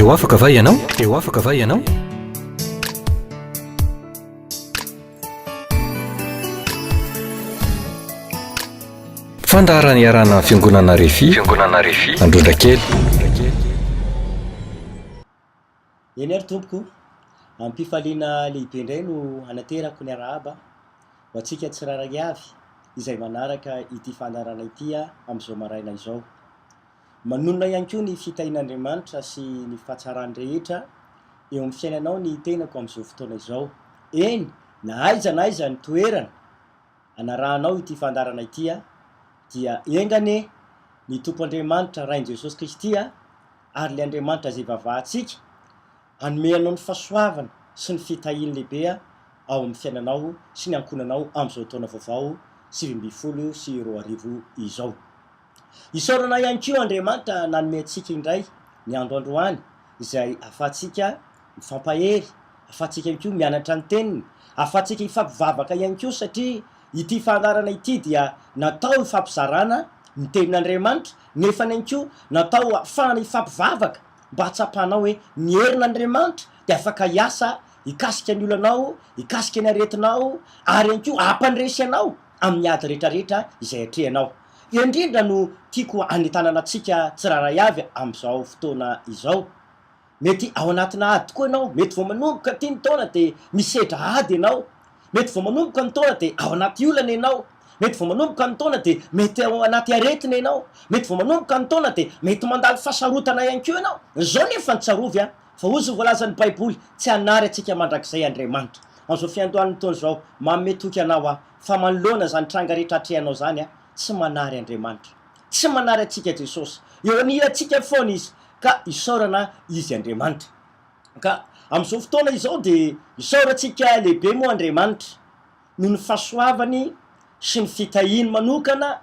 Eo afaka va ianao? Eo afaka va ianao? Fandarana iarana fiangonana Refi Androndra kely. Eny ary tompoko, ampifaliana lehibe indray no hanaterako ny arahaba ho antsika tsiraray avy izay manaraka ity fandarana ity amin'izao maraina izao. Manonona ihany koa ny fitahin'Andriamanitra sy ny fahatsarany rehetra eo amin'ny fiainanao ny tenako amin'izao fotoana izao. Eny, na aiza ny toerana anarahanao ity fandarana ity dia engane ny Tompo Andriamanitra Rain'i Jesosy Kristy ary le Andriamanitra izay vavahantsika hanome anao ny fahasoavana sy ny fitahiany lehibe ao amin'ny fiainanao sy ny ankonanao amin'izao taona vaovao 2020 izao. Isaorana ihany koa Andriamanitra nanome antsika indray ny androany izay ahafahantsika mifampahery, ahafahantsika ihany koa mianatra ny teniny, ahafahantsika hifampivavaka ihany koa satria ity fandarana ity dia natao hifampizarana ny tenin'Andriamanitra nefa ihany koa natao ahafahana hifampivavaka mba hatsapahanao hoe ny herin'Andriamanitra dia afaka hiasa hikasika ny olonao, hikasika ny aretinao ary ihany koa hampandresy anao amin'ny ady rehetrarehetra izay atrehanao. Io indrindra no tiako hanetanana antsika tsiraray avy amin'izao fotoana izao. Mety ao anatina ady tokoa ianao, mety vao manomboka ty ny taona dia misedra ady ianao, mety vao manomboka ny taona dia ao anaty olana ianao, mety vao manomboka ny taona dia mety ao anaty aretina ianao, mety vao manomboka ny taona dia mety mandalo fasarotana ihany koa ianao. Zao nefa nitsarovy fa ozy voalazan'ny Baiboly tsy hanary antsika mandrakizay Andriamanitra. Amin'izao fiandohan'ny taona izao manome toky anao fa manoloana zany tranga rehetra atrehanao zany tsy manary Andriamanitra, tsy manary antsika Jesosy. Eo anirantsika foana izy ka isaorana izy Andriamanitra. Ka amin'izao fotoana izao dia isaorantsika lehibe moa Andriamanitra noho ny fahasoavany sy ny fitahiany manokana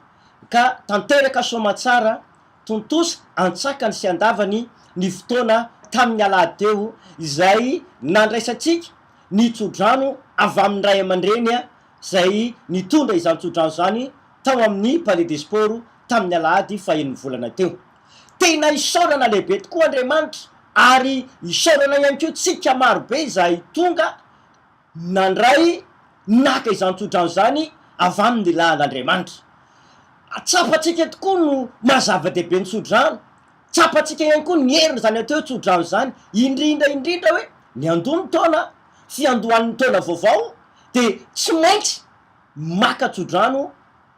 ka tanteraka soamatsara tontosa antsakany sy andavany ny fotoana tamin'ny alahady teo izay nandraisantsika ny tsodrano avy amin'ny ray aman-dreny izay nitondra izany tsodrano zany tao amin'ny Palais des Sports tamin'ny alahady fahaeniny volana teo. Tena isaorana lehibe tokoa Andriamanitra ary isaorana ihany koa tsika marobe izay tonga nandray naka izany tsodrano zany avy amin'ny lahan'Andriamanitra. Tsapatsika tokoa no mazava-dehibe ny tsodrano, tsapatsika ihany koa ny heriny zany ateo tsodrano zany, indrindra hoe ny andony taona fiandohan'ny taona vaovao dia tsy maintsy maka tsodrano,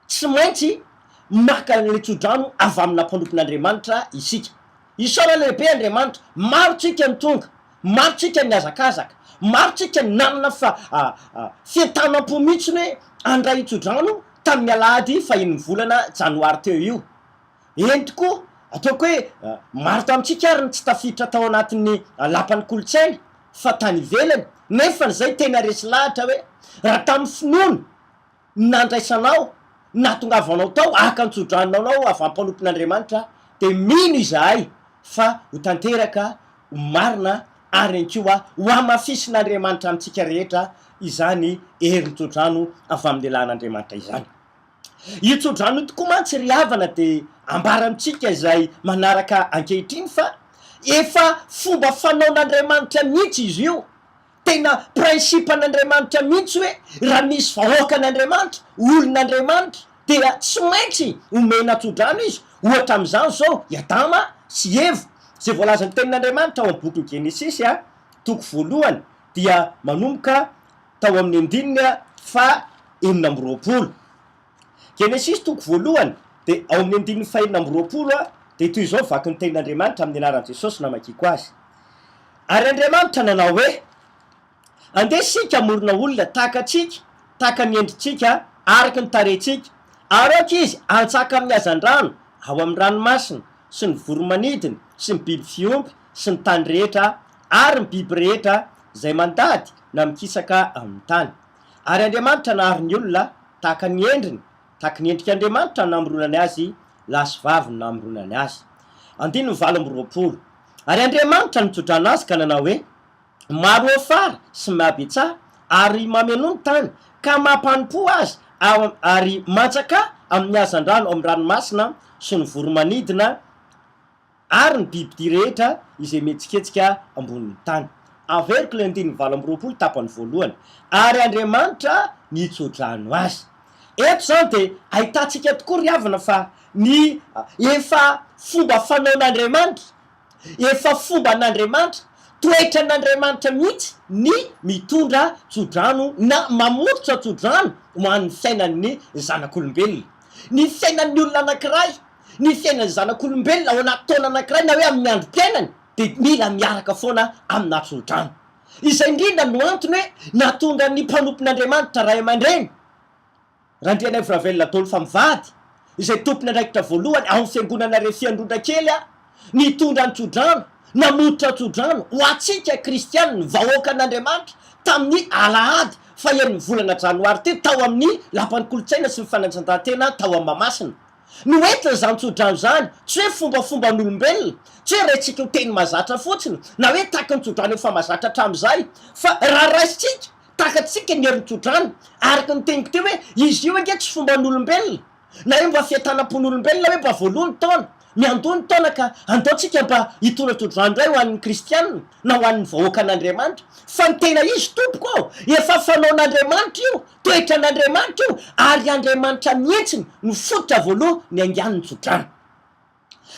tsy maintsy maka le tsodrano avy amin'ny mpanompon'Andriamanitra isika. Isaorana lehibe Andriamanitra, maro tsika ny tonga, maro tsika ny azakazaka, maro tsika ny nanana fientanam-po mihitsy hoe andray tsodrano tamin'ny alahady fahaeniny volana janoary teo io. Eny tokoa ataoko hoe maro tamintsika ary ny tsy tafiditra tao anatin'ny lapan'ny kolontsaina fa tany ivelany, nefa n'izay tena resy lahatra hoe raha tamin'ny finoana nandraisanao nahatongavanao tao aka ny tsodranonao avy am-panompon'Andriamanitra dia mino izahay fa ho tanteraka ho marina ary ihany koa ho amafisin'Andriamanitra amintsika rehetra izany herin'ny tsodrano avy amin'ny lehilahin'Andriamanitra izany. Io tsodrano tokoa mantsy ry havana dia ambara amintsika izay manaraka ankehitriny fa efa fomba fanaon'Andriamanitra mihitsy izy io, tena prinsipan'Andriamanitra mihitsy hoe raha misy vahoakan'Andriamanitra, olon'Andriamanitra dia tsy maintsy omena tsodrano izy. Ohatra amin'izany zao i Adama sy Eva izay voalazan'ny tenin'Andriamanitra ao amin'ny boky Genesis toko voalohany dia manomboka tao amin'ny 2:20. Genesis toko voalohany dia ao amin'ny 2:20 dia toy izao vaky ny tenin'Andriamanitra amin'ny anaran'i Jesosy namakiko azy. Ary Andriamanitra nanao hoe andeha sika hamorona olona tahaka antsika, tahaka ny endritsika, araka ny tarehintsika, ary aoka izy hantsaka amin'ny hazan-drano ao amin'ny ranomasina sy ny voromanidina sy ny biby fiompy sy ny tany rehetra ary ny biby rehetra izay mandady na mikisaka amin'ny tany. Ary Andriamanitra nahary ny olona tahaka ny endriny, tahaka ny endrik'Andriamanitra namoronany azy, lahy sy vavy namoronany azy. 20 Ary Andriamanitra nitsodrano azy ka nanao hoe maro afara sy mahabetsah ary mameno ny tany ka mampanim-po azy ary matsaka amin'ny hazan-drano ao amin'ny ranomasina sy ny voromanidina ary ny biby ty rehetra izay metsiketsika ambonin'ny tany. Averiko le andiny 7 tapany voalohany ary Andriamanitra nitsodrano azy. Eto zany de ahitantsika tokoa ry havana fa ny efa fomba fanaon'Andriamanitra, efa fomba n'Andriamanitra, toetra n'Andriamanitra mihitsy ny mitondra tsodrano na mamototra tsodrano ho an'ny fiainan'ny zanak'olombelona. Ny fiainan'ny olona anankiray, ny fiainan'ny zanak'olombelona ao anaty taona anankiray na hoe amin'ny androm-piainany de mila miaraka foana amina tsodrano. Izay indrindra no antony hoe natondra ny mpanompon'Andriamanitra ray aman-dreny Randrianay Vravelona Dolo fa mivady izay tompony andraikitra voalohany ao amin'ny fiangonana Refy Androndrakely nitondra ny tsodrano, namototra tsodrano ho atsika kristianina ny vahoaka an'Andriamanitra tamin'ny alahady fahen'ny volana janoary ty tao amin'ny lapan'ny kolotsaina sy ny fanatanjahantena tao amin'ny Mahamasina. No entina zany tsodrano zany tsy hoe fombafomban'olombelona, tsy hoe raintsika ho teny mazatra fotsiny na hoe tahaka ny tsodrano efa mazatra hatramin'izay, fa raha raisitsika takatsika ny herin'ny tsodrano araka ny teniko teo hoe izy io ange tsy fomban'olombelona na hoe mba fiatanam-pon'olombelona hoe mba voalohany taona miandony taona ka andaotsika mba hitondra tsodrano indray ho an'ny kristianina na ho an'ny vahoaka an'Andriamanitra fa ny tena izy tompoko ao efa fanaon'Andriamanitra io, toetra n'Andriamanitra io ary Andriamanitra mihitsiny no fototra voaloha ny angan'ny tsodrano.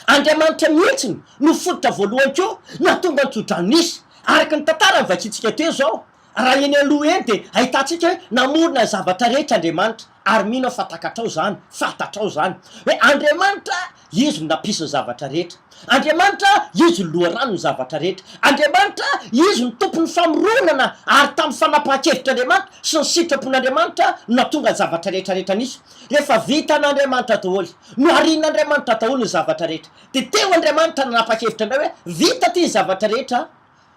Andriamanitra mihitsiny no fototra voalohany koa natonga ny tsodrano nisy araka ny tantara ny vakitsika teo zao. Raha eny aloha eny de ahitantsika hoe namorona ny zavatra rehetra Andriamanitra ary mino fa takatrao zany, fantatrao zany hoe Andriamanitra izy no nampisy ny zavatra rehetra, Andriamanitra izy no loharano ny zavatra rehetra, Andriamanitra izy no tompon'ny famoronana ary tamin'ny fanapahan-kevitr'Andriamanitra sy ny sitrapon'Andriamanitra no natonga ny zavatra rehetrarehetra nisy. Rehefa vita n'Andriamanitra daholo no arian'Andriamanitra daholo ny zavatra rehetra de teo Andriamanitra nanapa-kevitra indray hoe vita ty zavatra rehetra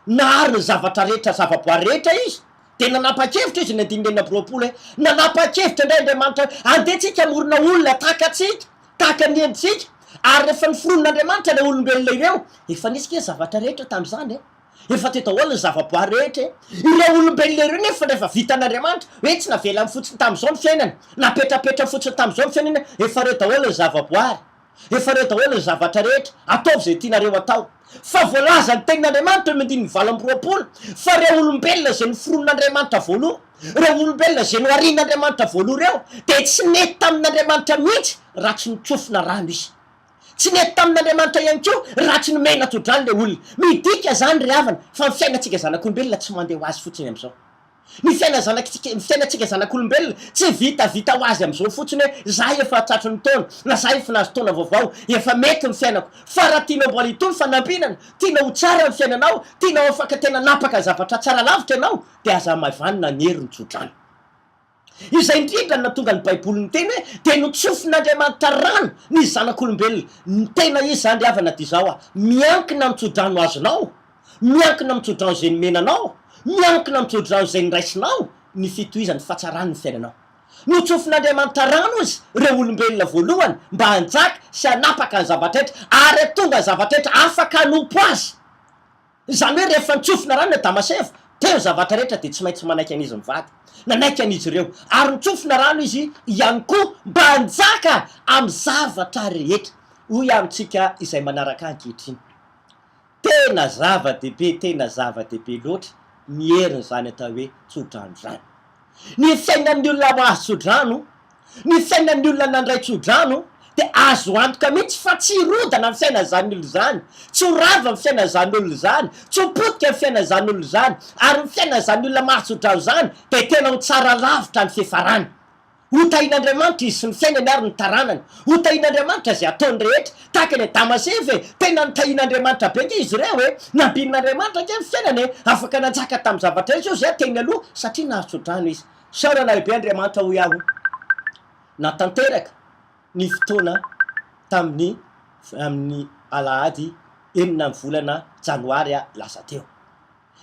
nahary ny zavatra rehetra zavaboary rehetra izy de nanapa-kevitra izy ny 520 hoe nanapa-kevitra indray Andriamanitra andetsika amorona olona takatsika tahaka ny endritsika ary rehefa niforonon'Andriamanitra le olombelona ireo efa nisika zavatra rehetra tamin'izany efa te daholo ny zavaboary rehetra ireo olombelona ireo nefa rehefa vitan'Andriamanitra hoe tsy navelany fotsiny tamin'izao ny fiainana napetrapetra fotsiny tamin'izao ny fiainana efa reo daholo ny zavaboary, efa reo daholo ny zavatra rehetra ataovy zay tianareo atao. Fa voalaza ny tenin'Andriamanitra ny 20 fa reo olombelona zay niforonon'Andriamanitra voaloha, reo olombelona zay no arian'Andriamanitra voaloha reo de tsy nety tamin'Andriamanitra mihitsy raha tsy nitsofina rano izy, tsy nety tamin'Andriamanitra ihany koa raha tsy nomena tsodrano le olona. Midika zany ry havana fa ny fiainantsika zanak'olombelona tsy mandeha ho azy fotsiny am'izao. Ny fiainantsika zanak'olombelona tsy vitavita ho azy am'izao fotsiny hoe zahay efa tratry ny taona na zahay efa nahazo taona vaovao efa mety ny fiainako, fa raha tianao mbola hitony fanambinana, tianao ho tsara ny fiainanao, tianao afaka tena napaka zavatra tsara lavitra ianao de aza mavanina ny herin'ny tsodrano. Izay indrindra natonga ny baiboly ny teny hoe de notsofin'Andriamanitra rano ny zanak'olombelona. Ny tena izy zany ry havana dy zao miankina amin'ny tsodrano azonao, miankina amin'ny tsodrano zay nomenanao, miankina amin'ny tsodrano zay niraisinao ny fitohizany fahatsarany ny fiainanao. Notsofin'Andriamanitra rano izy reo olombelona voalohany mba hanjaka sy hanapaka ny zavatra rehetra ary atonga ny zavatra rehetra afaka hanompo azy. Zany hoe rehefa nitsofina rano ny Damaseva teo zavatra rehetra de tsy maintsy manaiky an'izy mivady, nanaiky an'izy ireo ary nitsofina rano izy ihany koa mba hanjaka amin'ny zavatra rehetra. Hoy amintsika izay manaraka ankehitriny tena zava-dehibe, tena zava-dehibe loatra ny heriny zany atao hoe tsodrano zany. Ny fiainan'ny olona mahazo tsodrano, ny fiainan'ny olona nandray tsodrano de azo antoka mihitsy fa tsy rodana ny fiainan'izany olona zany, tsy ho rava ny fiainan'izany olona zany, tsy ho potika ny fiainan'izany olona zany ary ny fiainan'izany olona mahazo tsodrano zany de tena ho tsara lavitra ny fiafarany. Hotahin'Andriamanitra izy sy ny fiainany ary ny taranany, hotahin'Andriamanitra zay ataony rehetra tahaka ny Damaseva tena nitahin'Andriamanitra be ke izy ireo nambinin'Andriamanitra ke ny fiainany afaka nanjaka tamin'ny zavatra izy io zay teny aloha satria nahazo tsodrano izy. Saorana lehibe Andriamanitra ho iaho natanteraka ny fotoana amin'ny alahady 9 volana janoary lasa teo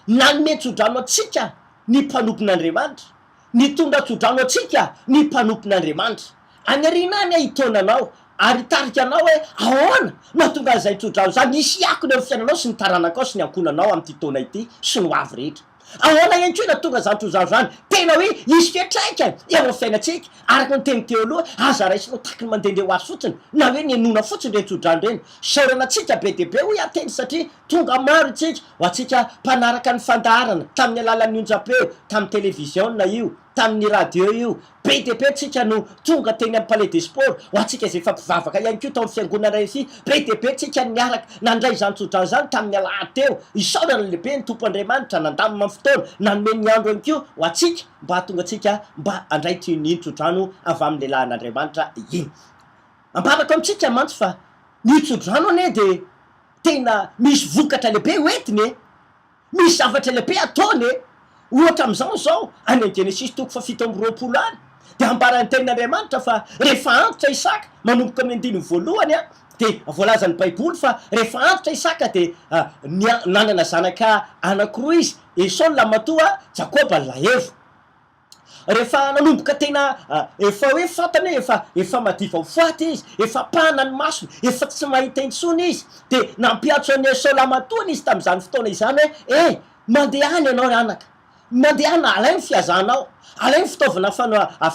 nanome tsodrano atsika ny mpanompon'Andriamanitra, nitondra tsodrano atsika ny mpanompon'Andriamanitra. Anyarina any hitonanao ary tarika anao hoe ahoana mahatonga an'izay tsodrano zany nisy akony amin'ny fiainanao sy ny taranakao sy ny ankonanao amin'ity taona ity sy ny ho avy rehetra. ahoana ihany koa na tonga zany tozano zany tena hoe isy fiatraikany eo amin'ny fiainatsika araka ny teny teo aloha aza raisinao taky ny mandehandeha ho azy fotsiny na hoe ny anona fotsiny reny tsodrano reny saoranatsika be de be ho iateny satria tonga maro itsika ho atsika mpanaraka ny fandaharana tamin'ny alalan'ny onjapeo tamin'ny televizionna io tamin'ny radio io be de be tsika no tonga teny amin'ny palais des sports ho atsika zay efa mpivavaka ihany koa tao amin'ny fiangonana rehefi be de be tsika niaraka nandray zany tsodrano zany tamin'ny alahady teo isaorana lehibe ny tompo andriamanitra nandamina amin'ny fotoana nanome ny andro ihany koa ho atsika mba hatonga atsika mba andray tyny tsodrano avy amin'ny lehilahin'andriamanitra iny ambarako amitsika mantsy fa ny tsodrano ane de tena misy vokatra lehibe hoetiny misy zavatra lehibe ataony ohatra am'izao zao any an Genesis toko fa 7:20 any de ambarany tenin'andriamanitra fa rehefa antitra Isaka manomboka amin'ny 9 voalohany a de voalazan'ny baiboly fa rehefa antitra Isaka de nanana zanaka anakiroa izy Esau ny lamatoa Jakoba ny lahevo rehefa nanomboka tena efa hoe fatany efa madiva ho faty izy efa pana ny masony efa tsy mahita intsony izy de nampiatso any Esau lamatoany izy tamin'izany fotoana izany hoe mandeha any ianao ranaka mandeha na alainy fiazanao alainy fitaovana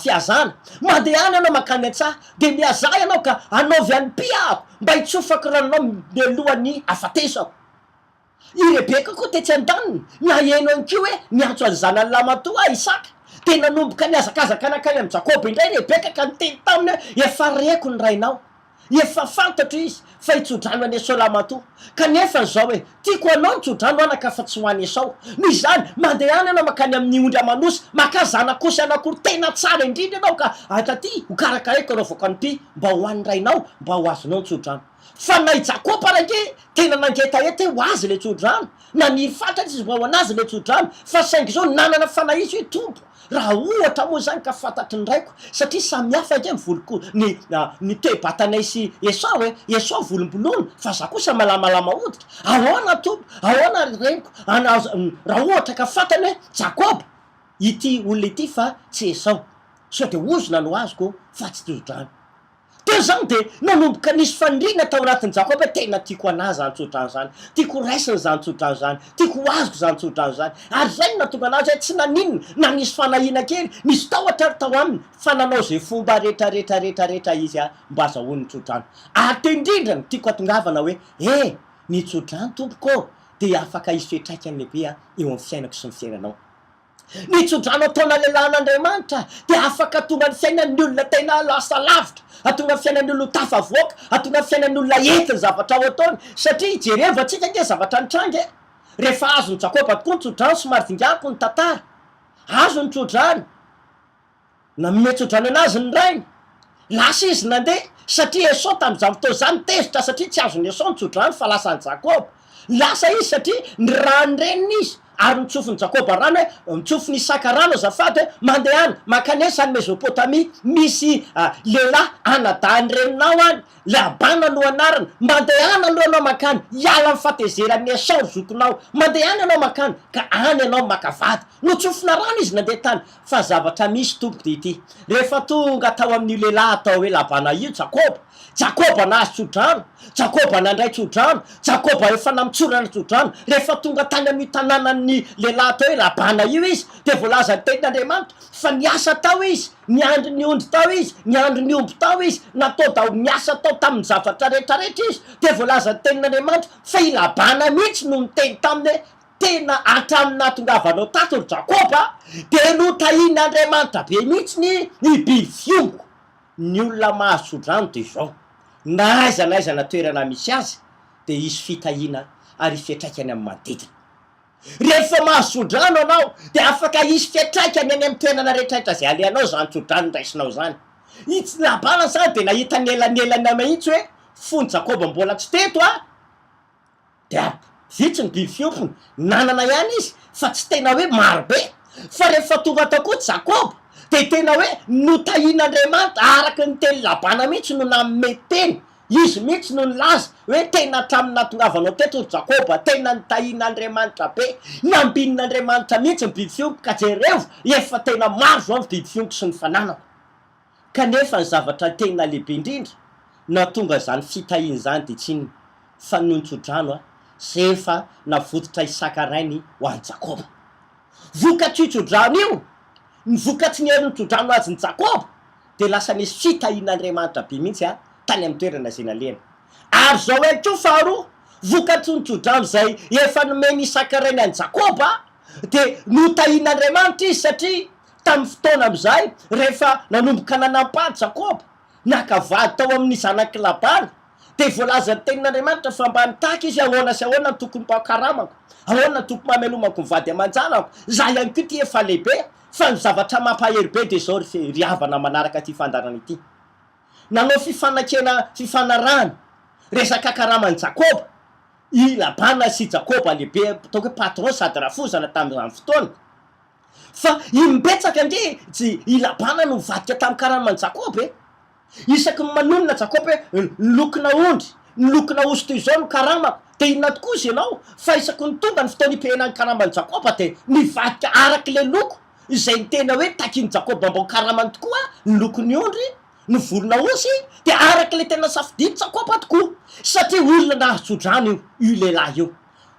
fiazana mandeha any ianao makany an-tsaha de miazah ianao ka anaovy any piako mba hitsofako ranonao mialohan'ny afatesako i Rebeka koa tetsy an-daniny naheno any kio hoe miantso any zanany lamatoa Isaka de nanomboka niazakazaka anakany amin'ny Jakoba indray Rebeka ka niteny taminy hoe efa reko ny rainao efa fantatro izy fa hitsodrano any Esau lamatoa kanefa zao hoe tiako anao nitsodrano anaka fa tsy ho any Esau ny zany mandeha any anao makany amin'ny ondry amanosy makazana kosa anakory tena tsara indrindra anao ka ataty ho karakaraiko anao voaka nyty mba ho an'ny rainao mba ho azonao nitsodrano fa nay Jakoba rake tena nangeta ety ho azy le tsodrano na ny fantatry izy mba ho anazy le tsodrano fa saingy zao nanana fanahitsy hoe tompo raha ohatra moa zany ka fantatry ny raiko satria samihafa ake mivoloko ny toe-batanay sy Esau Esau volombolona fa za kosa malamalama hoditra ahoana tompo ahoana reniko raha ohatra ka fantany hoe Jakoba ity olona ity fa tsy Esau so de ozona no azoko fa tsy tsodrano teo zany de nanomboka nisy fanirina tao anatin'ny Jakoba tena tiako anazy zany tsodrano zany tiako raisiny zany tsodrano zany tiako azoko zany tsodrano zany ary zay natonga anazy hoe tsy naninona na nisy fanahina kely nisy tahotra tao aminy fa nanao zay fomba rehetra izy mba azahoany tsodrano ary te indrindra ny tiako atongavana hoe ny tsodrano tompoko de afaka isy fiatraikany lehibe eo amin'ny fiainako sy ny fiainanao ny tsodrano ataona lehilahin'Andriamanitra de afaka atonga ny fiainan'ny olona tena lasa lavitra atonga ny fiainan'ny olona tafavoaka atonga ny fiainan'ny olona entiny zavatra ao ataony satria jereva atsika nge zavatra nitrangy rehefa azo ny Jakoba tokoa ny tsodrano somary dingako ny tantara azo ny tsodrano nanome tsodrano anazy ny rainy lasa izy nandeha satria Esau tamin'izany fotoana zany tezitra satria tsy azony Esau ny tsodrano fa lasa ny Jakoba lasa izy satria ny rany reniny izy ary nitsofony Jakoba rano hoe nitsofony Isaka rano azafady hoe mandeha any makanesa any Mesopotamia misy lehilahy anadahany reninao any Labana no anarany mandeha any aloha anao makany hiala ny fatezeran'ny Esau zokonao mandeha any anao makany ka any anao makavady notsofona rano izy nandeha tany fa zavatra misy tompoko de ity rehefa tonga tao amin'ny lehilahy atao hoe Labana io Jakoba nazy tsodrano Jakoba nandray tsodrano Jakoba efa namitsorana tsodrano rehefa tonga tany amin'ny tanànan'ny lehilahy atao hoe Labana io izy de voalaza ny tenin'Andriamanitra fa niasa tao izy niandry ny ondry tao izy niandry ny omby tao izy natao dao miasa tao tamin'ny zavatra rehetrarehetra izy de voalaza ny tenin'Andriamanitra fa i Labana mihitsy no miteny taminy hoe tena atraminatongavanao tato ry Jakoba de notahin'Andriamanitra be mihitsy ny biby fiomboko ny olona mahazo tsodrano de zao na aiza na toerana misy azy de isy fitahina ary fiatraikany amin'ny manodidina rehefa mahazo tsodrano anao de afaka isy fiatraikany any amin'ny toerana rehetrarehetra zay aleanao zany tsodrano raisinao zany itsy Labana zany de nahita ny elanelana mahitsy hoe fony Jakoba mbola tsy teto de vitsy ny biby fiompony nanana ihany izy fa tsy tena hoe marobe fa rehefa tonga tao koa Jakoba de tena hoe notahin'Andriamanitra araka ny teny Labana mihitsy no nanome teny izy mihitsy no nilaza hoe tena hatraminatongavanao teto ry Jakoba tena nitahin'Andriamanitra be nambinin'Andriamanitra mihitsy ny biby fiompoko ka jereo efa tena maro zao ny biby fiompoko sy ny fananako kanefa ny zavatra tena lehibe indrindra na tonga zany fitahiny zany de tsy fa noho ny tsodrano zay efa navototra Isaka rainy ho an'ny Jakoba vokatry tsodrano io ny vokatsy ny herin'ny tsodrano azy ny Jakoba de lasa nisy fitahin'Andriamanitra be mihitsy tany amin'ny toerana zay nalena ary zao hoe ko faharoa vokatry ny tsodrano zay efa nomeny Isaka-rainy any Jakoba de notahin'Andriamanitra izy satria tamin'ny fotoana am'izay rehefa nanomboka nanam-pady Jakoba nakavady tao amin'ny zanaky Labana de voalaza ny tenin'Andriamanitra fa mba nitaka izy ahoana sy ahoana ny tokony mba karamako ahoana tokony mamelomako mivady aman-janako za ihany ko ty efa lehibe fa ny zavatra mampahery be de zao ry havana manaraka ty fandarana ity nanao fifanarahana resaka karamany Jakoba i Labana sy Jakoba lehibe ataoko hoe patron sady rafozana tamin'izany fotoana fa i mibetsaka ndre tsy i Labana no mivadika tamin'ny karamany Jakoba isaky ny manonona Jakoba hoe lokona ondry ny lokona osy toy izao no karamako de inona tokoa izy ianao fa isaky ny tonga ny fotoana ipehenany karamany Jakoba de nivadika araky le loko izay ny tena hoe takiny Jakoba mba karamany tokoa ny lokony ondry ny volona osy de araky le tena safidiny Jakoba tokoa satria olona nahazo tsodrano io lehilahy io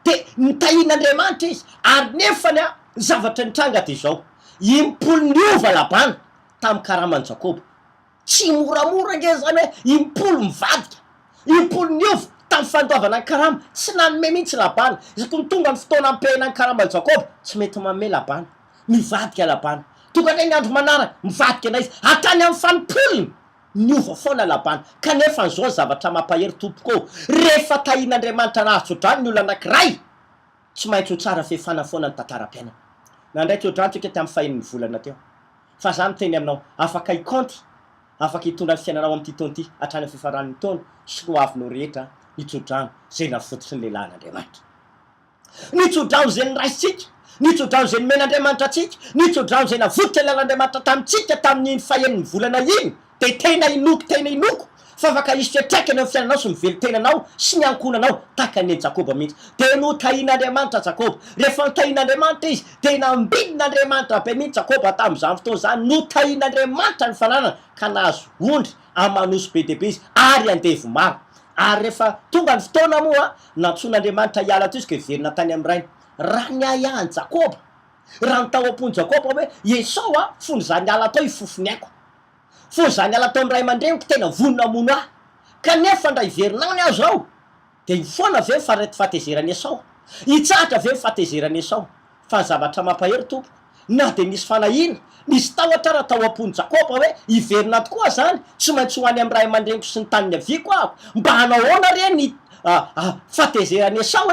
de nitahin'Andriamanitra izy ary nefany zavatra nitranga de zao impolo niova Labana tamin'ny karamany Jakoba tsy moramora nge zany hoe impolo mivadika impolo niova tamin'ny fandoavana ny karama tsy nanome mihitsy Labana isaky ny tonga ny fotoana ampehana ny karamany Jakoba tsy mety manome Labana mivadika Labana tonga ndray ny andro manaraka mivadika ana izy hatrany amin'ny fanimpolony niova foana Labana kanefa n'izao zavatra mampahery tompoko rehefa tahin'Andriamanitra nahazo tsodrano ny olona anankiray tsy maintsy ho tsara fehefana foana ny tantaram-piainana na ndray tsodrano tsika tamin'ny fahin'ny volana teo fa za miteny aminao afaka ikonty afaka hitondra ny fiainanao amin'ity taona ity hatrany amin'ny fifaran'ny taona sy no avinao rehetra ny tsodrano zay nafototry ny lehilahin'Andriamanitra ny tsodrano zay niraisitsika ny tsodrano zay nomen'Andriamanitra atsika ny tsodrano zay navotitra lelan'Andriamanitra tamintsika tamin'ny fahen'ny volana iny de tena inoko fa afaka isy fiatraikany amin'ny fiainanao sy mively tenanao sy ny ankonanao tahaka ny Jakoba mihitsy de notahin'Andriamanitra Jakoba rehefa notahin'Andriamanitra izy de nambidin'Andriamanitra be mihitsy Jakoba tamin'izany fotoana zany notahin'Andriamanitra ny fananana ka nahazo ondry amanosy be dehibe izy ary andevo maro ary rehefa tonga ny fotoana moa nantson'Andriamanitra hiala to izy ka hiverina tany amin'ny rainy raha ny ahany Jakoba raha ny tao am-pony Jakoba hoe Esau fony zany ala tao ifofony aiko fony zany ala tao amin'ny ray aman-dreniko tena vonona mono ahy kanefa ndra hiverinany aho zao de ifoana ave ny fahatezerany Esau hitsahatra ave ny fahatezerany Esau fa ny zavatra mampahery tompo na de nisy fanahina nisy tahotra raha tao am-pony Jakoba hoe hiverina tokoa zany tsy maintsy ho any amin'ny ray aman-dreniko sy ny taniny aviako ahako mba hanahoana re ny fahatezerany Esau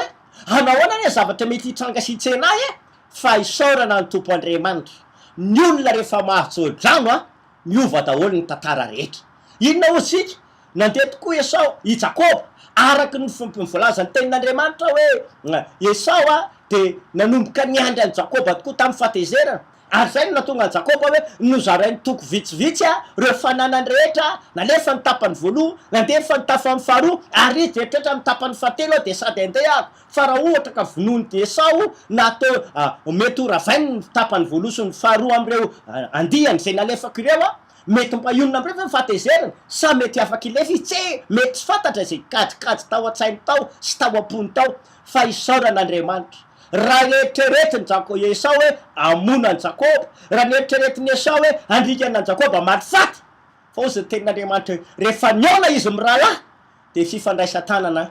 hanahoana re zavatra mety hitranga sy hitsenahy fa isaorana ny tompo Andriamanitra ny olona rehefa mahazo tsodrano miova daholo ny tantara rehetra inona ho sika nandeha tokoa Esau i Jakoba araky ny voalazany tenin'Andriamanitra hoe Esau de nanomboka niandry any Jakoba tokoa tamin'ny fahatezerana ary zay no natonga any Jakoba hoe nozarainy toko vitsivitsy reo fananany rehetra nalefa ny tapany voaloha nandefa ny tapany faharoa ary izy rehetrarehetra ny tapany fahatelo de sady andeha ako fa raha ohatra ka vonony de Esau natao mety ho ravainy ny tapany voaloha sy ny faharoa am'ireo andihany zay nalefako ireo mety mba ionona am'ireo fa fahatezerana sa mety afaka ilefa izy tsy mety tsy fantatra zay kajikajy tao an-tsainy tao sy tao am-pony tao fa isaoran'Andriamanitra raha eritreretiny Esau hoe amonany Jakoba raha nieritreretiny Esau hoe andrikanany Jakoba matifaty fa ozy ny tenin'Andriamanitra rehefa niona izy miralahy de fifandraisan-tanana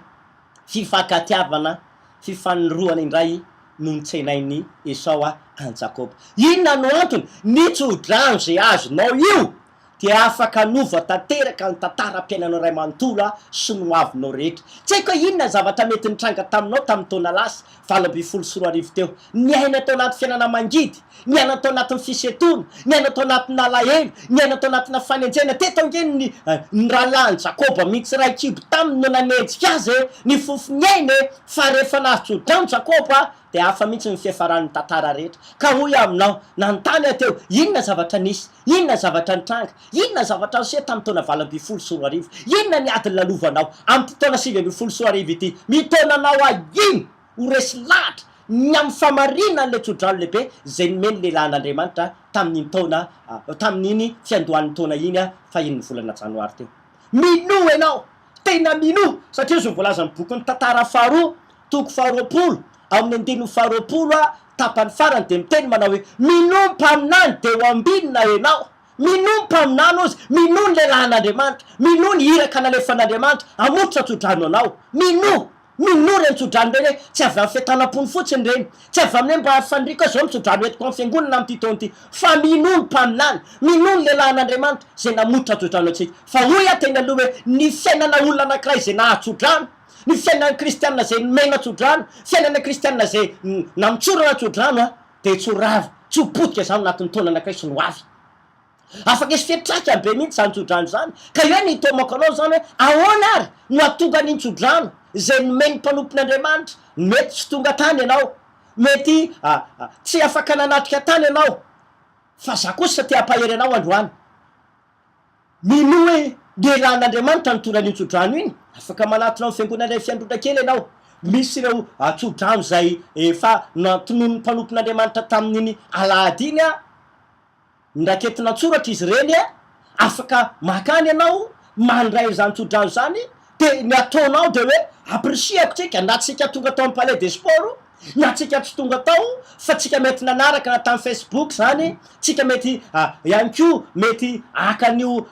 fifankatiavana fifanoroana indray no nitsenainy Esau any Jakoba inona no antony ny tsodrano zay azonao io de afaka nova tanteraka ny tantaram-piainanao ray manontolo sy no avinao rehetra tsy haiko hoe inona zavatra mety nitranga taminao tamin'ny taona lasa 20 sy roarivo teo ny aina tao anaty fiainana mangidy ny aina tao anatin'ny fisetona ny aina tao anatin'ny alahelo ny aina tao anatina fanenjena teto ngeny ny rahalahy Jakoba mihitsy ray kibo taminy no nanetsika azy ny fofony ainy fa rehefa nahazo tsodrano Jakoba de hafa mihitsy ny fiafaran'ny tantara rehetra ka hoy aminao nanontany ateo inona zavatra nisy inona zavatra nitranga inona zavatra nose tamin'ny taona 20 sy roarivo inona ny adiny lalovanao amin'ny taona 20 sy roarivo ity mitonanao aginy ho resy lahatra ny amin'ny famarina n'le tsodrano lehibe zay nomeny lehilahin'Andriamanitra tamin'iny taona tamin'iny fiandohan'ny taona iny fa iny volana janoary teo mino ianao tena mino satria zo voalaza ny boky ny tantara faharoa toko faharoapolo amin'ny andininy faharoapolo tapany farany de miteny manao hoe minompa aminany de ho ambinina enao, minompa aminany ozy, mino ny lehilahin'Andriamanitra, mino ny iraka nalefan'Andriamanitra amotra tsodrano anao, mino reny tsodrano reny hoe tsy avy amin'ny fiatanam-pony fotsiny reny, tsy avy amin'ny mba fanriko zao mitsodrano etiko amin'ny fiangonana am'ty taona ty, fa minompa aminany, mino ny lehilahin'Andriamanitra zay namotra tsodrano atsika. Fa hoy aho teny aloha hoe ny fiainana olona anankiray zay nahatsodrano, ny fiainana kristianina zay nomena tsodrano, fiainana kristianina zay namitsorana tsodrano a de tsorava, tsy ho potika zany anatin'ny taona anankiray sy no avy. Afaka isy fiatraka be mihitsy zany tsodrano zany. Ka io ny tomako anao zany hoe ahoana ary no atonga ny tsodrano zay nomeny mpanompon'Andriamanitra, mety tsy tonga tany ianao, mety tsy afaka nanatrika tany ianao, fa za kosa ty ampahery anao androany. Mino hoe lehilahin'Andriamanitra nitondra ny tsodrano iny, afaka manatonao ny fiangonana fiandrota kely ianao. Misy ireo tsodrano zay efa natonon'ny mpanompon'Andriamanitra tamin'iny alahady iny a, ndraketina tsoratra izy reny a, afaka makany ianao mandray zany tsodrano zany, de ny ataonao de hoe aprisiako tsika na tsika tonga tao amin'ny palais des sports, na tsika tsy tonga tao fa tsika mety nanaraka na tamin'ny Facebook zany, tsika mety ihany ko mety akan'io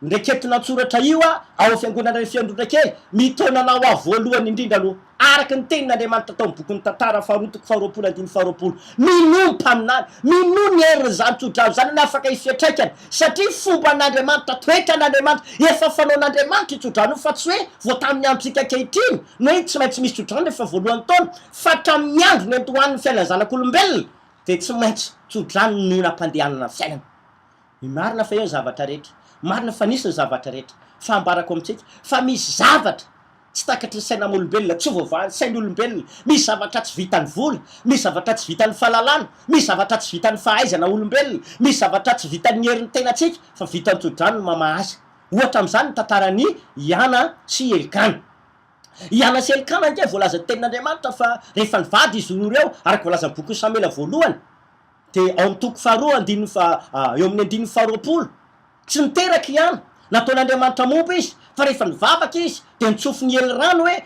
ndraketina tsoratra io a ao fiangonana ny fiandrota kely, mitonanao ao voalohany indrindra aloha araky ny tenin'Andriamanitra tao bokyny tantara faharotoko faharoapolo andiny faharoapolo, minompa aminany, mino ny heriny zany tsodrano zany na afaka ifiatraikany, satria fomba an'Andriamanitra, toetra an'Andriamanitra, efa fanaon'Andriamanitra tsodrano fa tsy hoe vo tamin'ny androntsika kehitriny no hoe tsy maintsy misy tsodrano rehefa voalohany taona, fa tamin'ny andro ny antohan'ny fiainana zanak'olombelona de tsy maintsy tsodrano noho nampandehanana fiainana. Marina fa eo ny zavatra rehetra, marina fa nisy ny zavatra rehetra, fa ambarako amintsika fa misy zavatra tsy takatry ny sainan'olombelona, tsy voavahan'ny sain'olombelona, misy zavatra tsy vitan'ny vola, misy zavatra tsy vitan'ny fahalalana, misy zavatra tsy vitan'ny fahaizana olombelona, misy zavatra tsy vitan'ny herin'ny tenatsika, fa vitan'ny tsodrano no mamahaza. Ohatra amin'izany ny tantarany Iana sy Elikana. Iana sy Elikana nge voalaza tenin'Andriamanitra fa rehefa nivady izy roa ireo araky voalazan'ny boky Samuela voalohany, de ao amin'ny toko faharoa andiny eo amin'ny andiny faharoapolo, tsy niteraka Iana, nataon'Andriamanitra momba izy, fa rehefa nivavaka izy de nitsofy ny hely rano hoe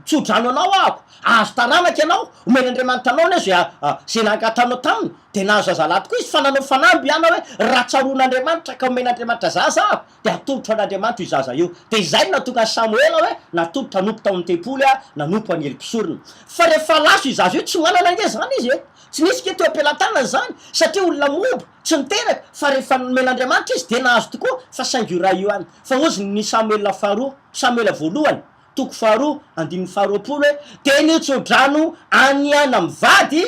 tsodrano anao ahako, azo taranaka ianao, omen'Andriamanitra anao ny zay zay nangatanao taminy, de nahazo azalaty koa izy fa nanao fanamby Iana hoe raha tsaron'Andriamanitra ka omen'Andriamanitra zaza ahako de atolotra an'Andriamanitra io zaza io. De zay natonga Samuela hoe natolotra hanompo tao amin'ny tempoly nanompo any heli-pisorona. Fa rehefa laso io zaza io tsy manana nge zany izy tsy nisy ke teo am-pelantanana zany, satria olona momba tsy niteraka, fa rehefa nomen'Andriamanitra izy de nahazo tokoa, fa saingy io raha io any. Fa ozy ny Samuela faharoa, Samuela voalohany toko faharoa andiny faharoapolo hoe de ny tsodrano anyana mivady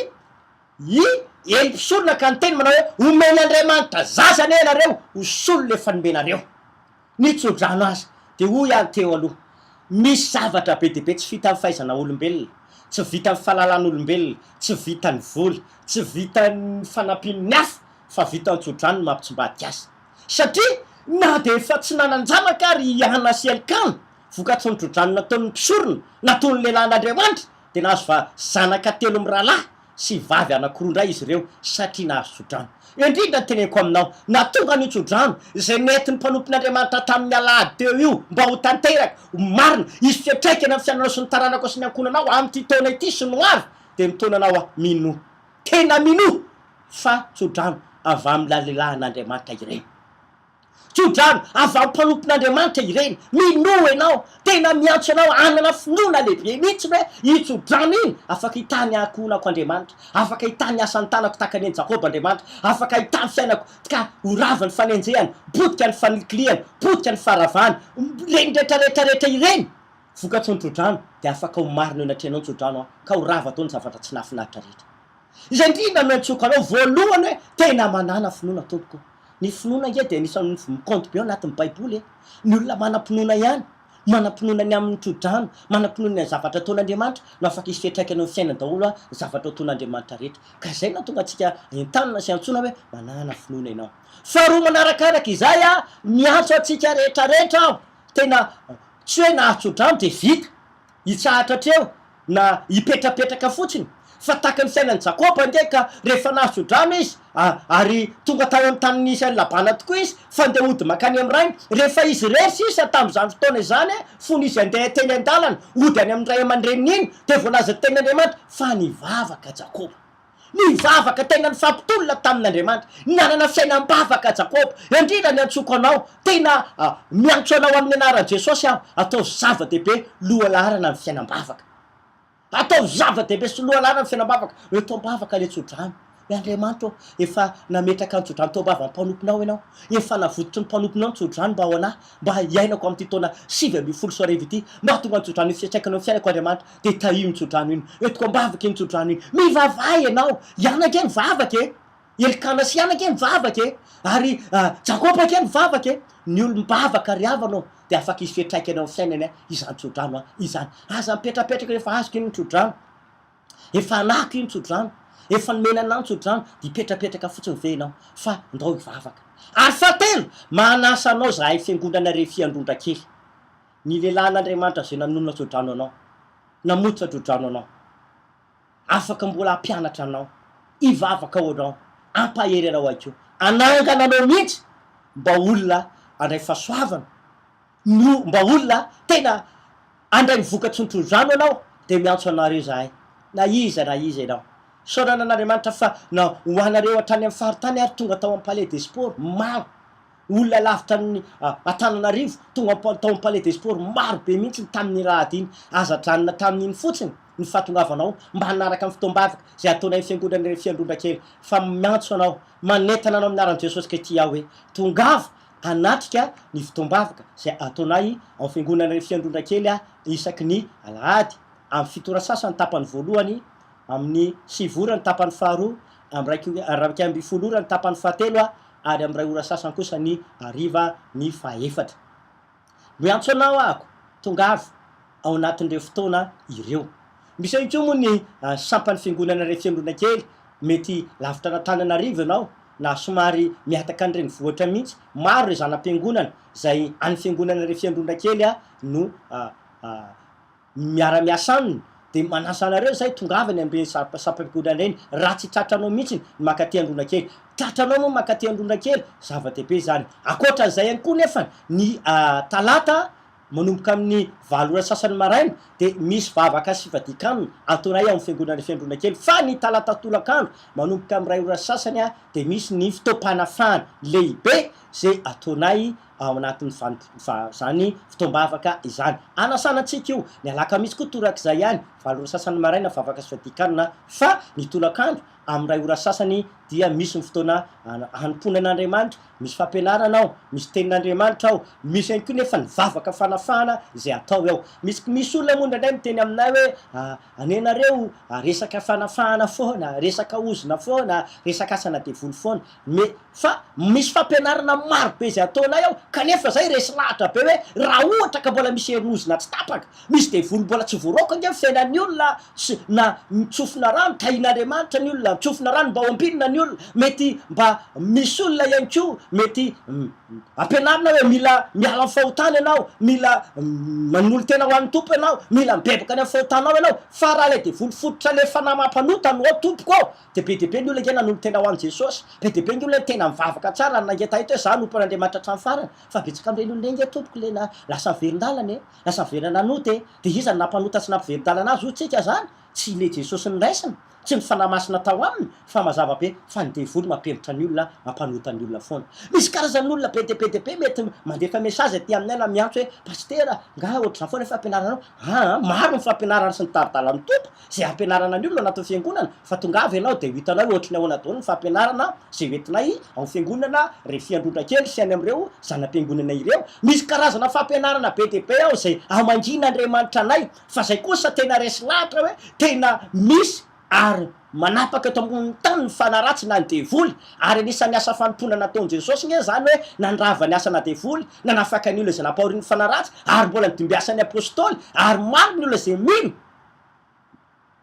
i heli-pisorona ka ny teny manao hoe omen'Andriamanitra zaza ne nareo osolo le fanomenareo ny tsodrano azy. De hoy any teo aloha, misy zavatra be de be tsy vita amin'ny fahaizana olombelona, tsy vita amin'ny fahalalàn'olombelona, tsy vitan'ny vola, tsy vitan'ny fanampin'ny hafa, fa vitan'ny tsodrano mampitsimbadika azy. Satria na de efa tsy nanan-janaka ary Iana sy Elikana, vokatry ny tsodrano nataon'ny mpisorona, nataon'ny lehilahin'Andriamanitra, de nahazo va zanaka telo amin'ny rahalahy sy vavy anakiroa indray izy ireo, satria nahazo tsodrano. Indrindra teneko aminao, natonga ny tsodrano zay nentin'ny mpanompon'Andriamanitra tamin'ny alahady teo io mba ho tanteraka marina, izy fiatraikany amin'ny fiainanao sy ny taranako sy ny ankonanao amin'ity taona ity sy no avy, de mitonanao mino, tena mino fa tsodrano avy amin'ny lehilahin'Andriamanitra ireny, tsodrano avy amin'ny mpanompon'Andriamanitra ireny, mino ianao, tena miantso anao anana finoana lehibe mihitsy hoe i tsodrano iny afaka hitany ankonako Andriamanitra, afaka hitany asan'ny tanako tahaka ny Jakoba Andriamanitra, afaka hitany fiainako ka horavany fanenjehany, potika ny fanikiliany, potika ny faharavany, reny rehetrarehetrarehetra ireny vokatry ny tsodrano, de afaka ho marina eo anatrehanao ny tsodrano ka ho rava atao ny zavatra tsy nahafinaritra rehetra. Izay indrindra no antsokanao voalohany hoe tena manana finoana tompoko. Ny finoana nge de anisan'ny mikonto be ao anatin'ny baiboly ny olona manam-pinoana ihany, manam-pinoana ny amin'ny tsodrano, manam-pinoana ny zavatra ataon'Andriamanitra no afaka isy fiatraikany amin'ny fiainana daholo zavatra ataon'Andriamanitra rehetra. Ka zay natonga antsika entanina sy antsona hoe manana finoana ianao. Faharoa manarakaraka izay miantso antsika rehetrarehetra aho, tena tsy hoe nahatsodrano de vita hitsahatra hatreo na hipetrapetraka fotsiny, fa taka ny fiainan'ny Jakoba ndeka rehefa nahatsodrano izy ary tonga tao amin'ny tany nisy any Labana tokoa izy fa ndeha hody makany amin'ny rainy, rehefa izy rery sisa tamin'izany fotoana izany fony izy andeha teny an-dalana ody any amin'ny ray aman-dreniny iny de voalaza tenin'Andriamanitra fa nivavaka Jakoba, nivavaka tena ny fampitolona tamin'Andriamanitra, nanana fiainam-bavaka Jakoba, indrindra ny antsoko anao tena miantso anao amin'ny anaran'i Jesosy aho, atao zava-dehibe loha laharana ny fiainam-bavaka, atao zava-dehibe sy loha laharana ny fiainam-bavaka. Hoe toam-bavaka le tsodrano, Andriamanitra efa nametraka ny tsodrano toam-bava mpanomponao ianao, efa navoditry ny mpanomponao ny tsodrano mba ao anahy, mba hiainako amin'ity taona 2020 ity, mba tonga ny tsodrano iny fiatraikana ny fiainako Andriamanitra, de tahio ny tsodrano iny, toam-bavaka iny tsodrano iny, mivavaha ianao, ianake mivavaka e, Elikana sy ianake mivavaka e, ary Jakoba ke mivavaka e, ny olombavaka ry havanao de afaka izy fiatraika anao amin'ny fiainany izany tsodrano izany, aza mipetrapetraka rehefa azoko iny ny tsodrano, efa anako iny tsodrano, efa nomena anao ny tsodrano, de petrapetraka fotsiny venao fa ndao hivavaka. Ary fahatelo, manasa anao zahay fiangonana Refy Androndrakely, ny lehilahin'Andriamanitra zay nanonona tsodrano anao, namototra tsodrano anao, afaka mbola hampianatra anao, hivavaka ao anao, ampahery anao akeo, anangana anao mihitsy mba olona andray fahasoavana, mba olona tena andray mivokatry ny tsodrano anao, de miantso anareo zahay, na iza ianao, saorana an'Andriamanitra fa na ho anareo hatrany amin'ny faritany ary tonga tao amin'ny Palais des Sports maro, olona lavitra ny Antananarivo tonga tao amin'ny Palais des Sports maro be mihitsy tamin'ny raha iny, aza dranona tamin'iny fotsiny ny fahatongavanao mba hanaraka amin'ny fotoam-bavaka zay ataonay fiangonana Refy Androndrakely, fa miantso anao, manentana anao amin'ny anaran'i Jesosy Kristy aho hoe tongava hanatrika ny fotoam-bavaka zay ataonay amin'ny fiangonana Refy Androndrakely isaky ny alahady, amin'ny fitora sasany tapany voalohany, amin'ny 7 ora ny tapany faharoa, amin'ny raika amby folo ora ny tapany fahatelo ary amin'ny 2 ora sasany kosa ny hariva ny fahaefatra. Miantso anao ahako, tongava ao anatin'ireo fotoana ireo. Misy ihany koa moa ny sampany fiangonana Refy Androndrakely, mety lavitra n'Antananarivo ianao na somary mihataka any renivohitra mihitsy, maro re zanam-piangonana zay any fiangonana Refy Androndrakely no miara-miasa aminy, de manasa anareo zay tongavany amin'ny sampam-piangonana reny, raha tsy tratranao mihitsy makaty Androndrakely, tratranao moa makaty Androndrakely, zava-dehibe zany. Akoatran'izay ihany koa nefa ny talata manomboka amin'ny 7 ora sasany maraina de misy vavaka sy fivadikanina ataonay amin'ny fiangonana Refy Androndrakely, fa ny talata tolakandro manomboka amin'ny 2 ora sasany de misy ny fitoam-panafahana lehibe zay ataonay ao anatin'ny zany fotoam-bavaka izany, anasanantsika io. Ny alakamisy koa torak'izay ihany, 7 ora sasany maraina vavaka sy fivadikanina, fa ny tolakandro amin'ny 2 ora sasany dia misy ny fotoana hanomponan'Andriamanitra, misy fampianarana ao, misy tenin'Andriamanitra ao, misy ihany koa nefa ny vavaka fanafahana zay atao ao. Misy olona moa ndraindray miteny aminay hoe anenareo resaka fanafahana foana, resaka ozona foana, resaka asana devoly foana, fa misy fampianarana maro be zay ataonay ao, kanefa zay resy lahatra be hoe raha ohatra ka mbola misy hery-ozona tsy tapaka, misy devoly mbola tsy voaroko ange fiainan'ny olona na mitsofina rano tahin'Andriamanitra ny olona, mitsofina rano mba ho ambinina ny olona, mety mba misy olona ihany koa mety ampianarina hoe mila miala amin'ny fahotana ianao, mila manolo tena ho an'ny tompo ianao, mila mibebaka any amin'ny fahotanao ianao, fa raha le devoly fototra le fanamam-panotana ao tompoko ao, de be dehibe ny olona nge nanolo tena ho an'i Jesosy, be dehibe ny olona tena mivavaka tsara nangeta hita hoe za nompon'Andriamanitra hatramin'ny farany, fa betsaka amin'ireny olona nge tompoko le lasa miverin-dalana e, lasa miverina anoty e, de iza ny nampanota sy nampiverin-dalana azy otsika zany, tsy le Jesosy ny raisina, tsy ny fanamasina tao aminy, fa mazava be fa ny devoly mampembotra ny olona, mampanota ny olona foana. Misy karazan'ny olona be dehibe mety mandefa mesazy aty aminay na miantso hoe pastera nga ohatr'izany foana fampianaranao, maro ny fampianarana sy ny taridalan'ny tompo zay ampianarana ny olona anatin'ny fiangonana, fa tonga avy ianao de hitanao ohatrany ahoana daholo ny fampianarana zay hoentinay amin'ny fiangonana Refy Androndrakely sy any amin'ireo zanam-piangonana ireo. Misy karazana fampianarana be dehibe ao zay amangina-Andriamanitra anay, fa zay kosa tena resy lahatra hoe tena misy ary manapaka eto ambonin'ny tany ny fanaratsy na ny devoly, ary anisan'ny asa fanomponana nataon'i Jesosy nge zany hoe nandrava ny asana devoly, nanafaka ny olona zay nampahorin'ny fanaratsy, ary mbola nidimbiasan'ny apôstôly, ary maro ny olona zay mino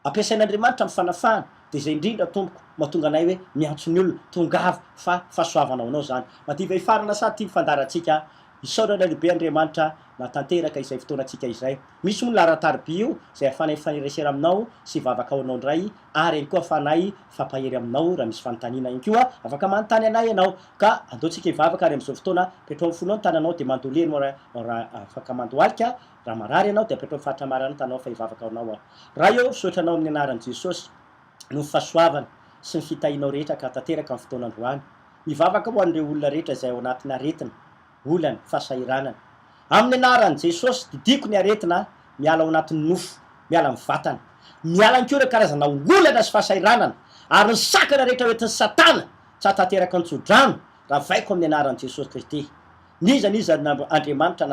ampiasain'Andriamanitra amin'ny fanafahana. De zay indrindra tompoko mahatonga anay hoe miantso ny olona tongava fa fahasoavana ao zany. Maty vehifarana sa ty fandarantsika, isaorana lehibe Andriamanitra na tanteraka izay fotoanantsika izay. Misy olona ara-tarby io zay afanay mifaneresera aminao sy vavaka ao anao ndray, ary ihany koa afanay fampahery aminao raha misy fanontaniana ihany koa afaka manontany anay ianao, ka andaontsika hivavaka ary amin'izao fotoana petro amin'ny folo ny tananao de mandolery raha afaka mandoalika, raha marary ianao de petro amin'ny faritra marary ny tanao fa hivavaka ao anao. Raha eo sotra anao amin'ny anaran'i Jesosy no fahasoavana sy ny fitahinao rehetra ka tanteraka amin'ny fotoanandroany mivavaka ho an'ireo olona rehetra izay ao anatin'ny aretina olana fahasahiranana amin'ny anaran'i jesosy didiko ny aretina miala ao anatin'ny nofo miala amin'ny vatana miala ny ko ireo karazana olana sy fahasahiranana ary ny sakana rehetra oentin'ny satana tsy hatanteraka nytsodrano raha vaiko amin'ny anaran'i jesosy kristy nizaniza andriamanitra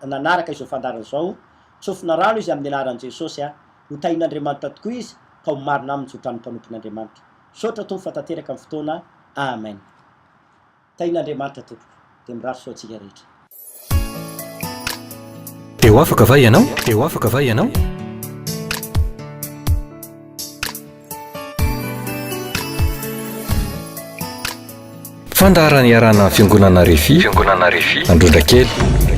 nanaraka izao fandarana izao tsofina rano izy amin'ny anaran'i jesosy a ho tahin'andriamanitra tokoa izy ka ho marina amin'ny tsodrano mpanompon'andriamanitra sotra tompo fa tanteraka amin'ny fotoana amen tahin'andriamanitra tompo dia mirary soantsika rehetra teo afaka va ianao teo afaka va ianao fandarany iarana fiangonana refi androndra kely